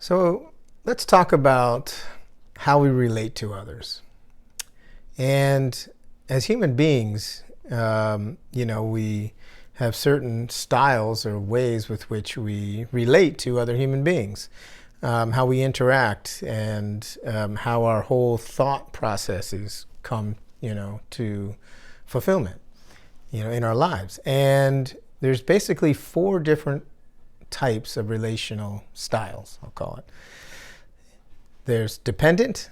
So let's talk about how we relate to others. And as human beings, we have certain styles or ways with which we relate to other human beings, how we interact, and how our whole thought processes come, to fulfillment, in our lives. And there's basically 4 different types of relational styles, I'll call it. There's dependent,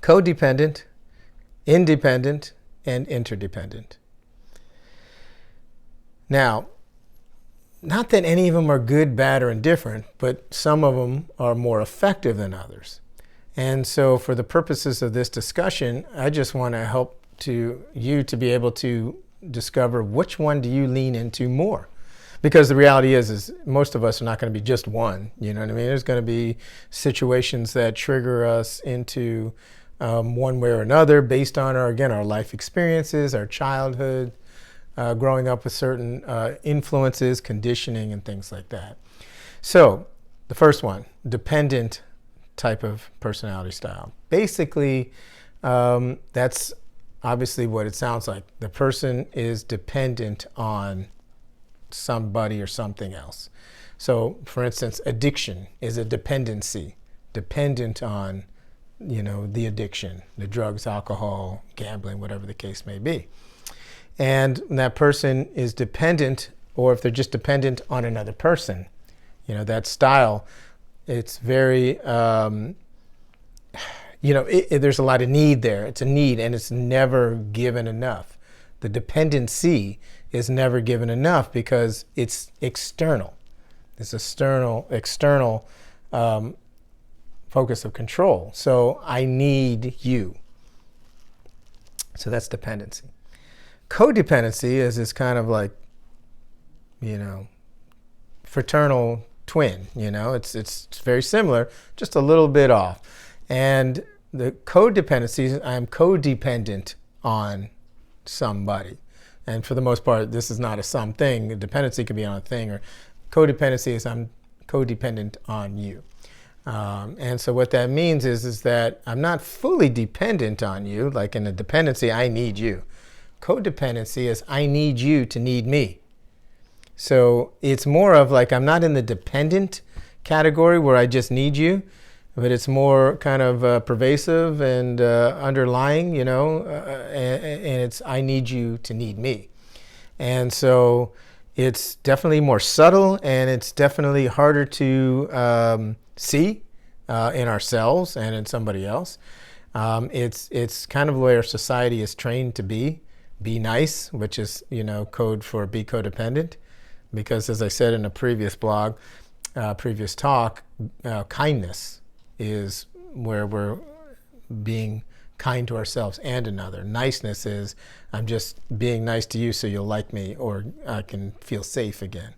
codependent, independent, and interdependent. Now, not that any of them are good, bad, or indifferent, but some of them are more effective than others. And so for the purposes of this discussion, I just want to help you to be able to discover which one do you lean into more. Because the reality is most of us are not going to be just one, you know what I mean? There's going to be situations that trigger us into one way or another based on our life experiences, our childhood, growing up with certain influences, conditioning, and things like that. So the first one, dependent type of personality style. Basically, that's obviously what it sounds like. The person is dependent on somebody or something else. So, for instance, addiction is a dependency, dependent on, the addiction, the drugs, alcohol, gambling, whatever the case may be. And that person is dependent, or if they're just dependent on another person, that style, it's very, there's a lot of need there. It's a need, and it's never given enough. The dependency is never given enough because it's external. It's external focus of control. So I need you. So that's dependency. Codependency is this kind of like, fraternal twin. It's very similar, just a little bit off. And the codependency, I'm codependent on somebody. And for the most part, this is not a something. Dependency could be on a thing, or codependency is I'm codependent on you. And so what that means is that I'm not fully dependent on you. Like in a dependency, I need you. Codependency is I need you to need me. So it's more of like I'm not in the dependent category where I just need you, but it's more kind of pervasive and underlying, and it's I need you to need me. And so it's definitely more subtle, and it's definitely harder to see in ourselves and in somebody else. It's kind of where society is trained to be nice, which is, code for be codependent. Because as I said in a previous blog, previous talk, kindness is where we're being kind to ourselves and another. Niceness is I'm just being nice to you so you'll like me, or I can feel safe again.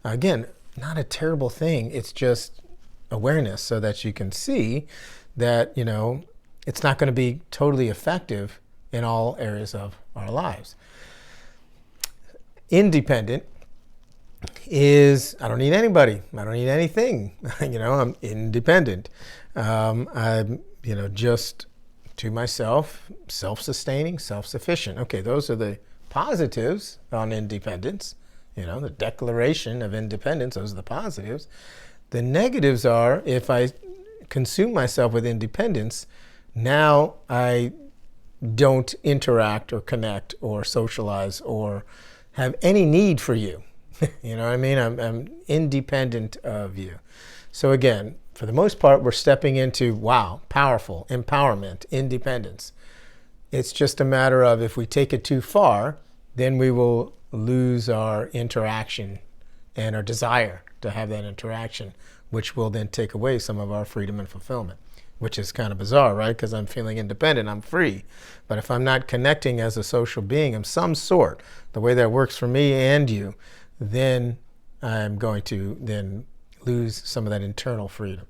Again, not a terrible thing. It's just awareness so that you can see that, it's not going to be totally effective in all areas of our lives. Independent is I don't need anybody. I don't need anything. I'm independent. I'm, just to myself, self-sustaining, self-sufficient. Okay, those are the positives on independence. The declaration of independence, those are the positives. The negatives are if I consume myself with independence, now I don't interact or connect or socialize or have any need for you. You know what I mean? I'm independent of you. So again, for the most part, we're stepping into, wow, powerful, empowerment, independence. It's just a matter of if we take it too far, then we will lose our interaction and our desire to have that interaction, which will then take away some of our freedom and fulfillment, which is kind of bizarre, right? Because I'm feeling independent, I'm free. But if I'm not connecting as a social being of some sort, the way that works for me and you, then I'm going to then lose some of that internal freedom.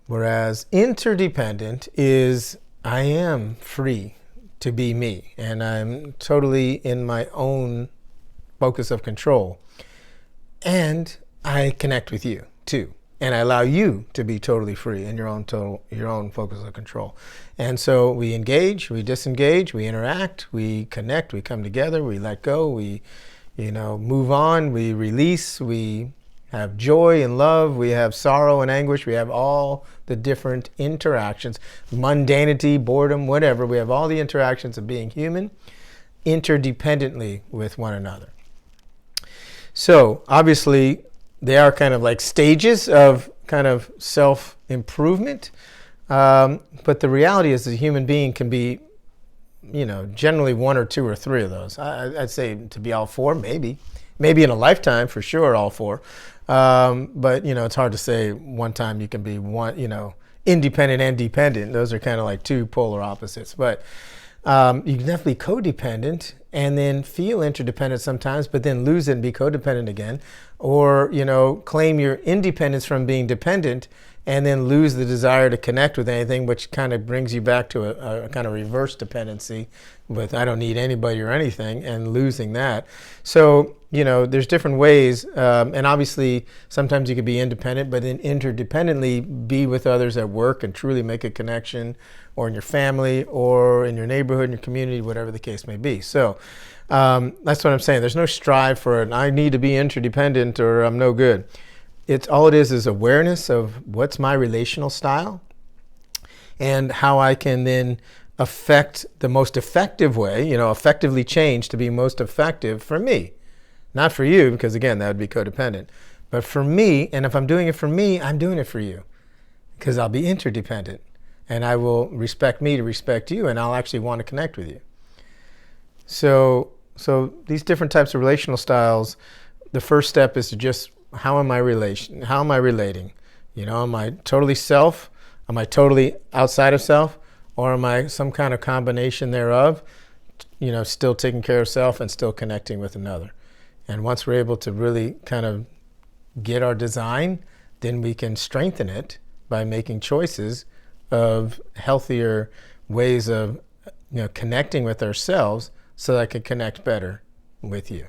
Whereas interdependent is I am free to be me, and I'm totally in my own focus of control. And I connect with you too. and I allow you to be totally free in your own focus of control. And so we engage, we disengage, we interact, we connect, we come together, we let go, we move on, we release, we have joy and love, we have sorrow and anguish, we have all the different interactions, mundanity, boredom, whatever. We have all the interactions of being human interdependently with one another. So obviously they are kind of like stages of kind of self-improvement, but the reality is the human being can be generally one or two or three of those. I'd say to be all four, maybe in a lifetime for sure, all four. But it's hard to say one time you can be one, independent and dependent. Those are kind of like two polar opposites. But you can definitely be codependent and then feel interdependent sometimes, but then lose it and be codependent again. Or, claim your independence from being dependent and then lose the desire to connect with anything, which kind of brings you back to a kind of reverse dependency with I don't need anybody or anything, and losing that. So, there's different ways. And obviously, sometimes you could be independent, but then interdependently be with others at work and truly make a connection, or in your family, or in your neighborhood, in your community, whatever the case may be. So that's what I'm saying. There's no strive for it. I need to be interdependent or I'm no good. All it is awareness of what's my relational style and how I can then affect the most effective way, effectively change to be most effective for me. Not for you, because again, that would be codependent. But for me, and if I'm doing it for me, I'm doing it for you. Because I'll be interdependent. And I will respect me to respect you, and I'll actually want to connect with you. So these different types of relational styles, the first step is to just how am I relating? Am I totally self? Am I totally outside of self? Or am I some kind of combination thereof, still taking care of self and still connecting with another? And once we're able to really kind of get our design, then we can strengthen it by making choices of healthier ways of connecting with ourselves so that I can connect better with you.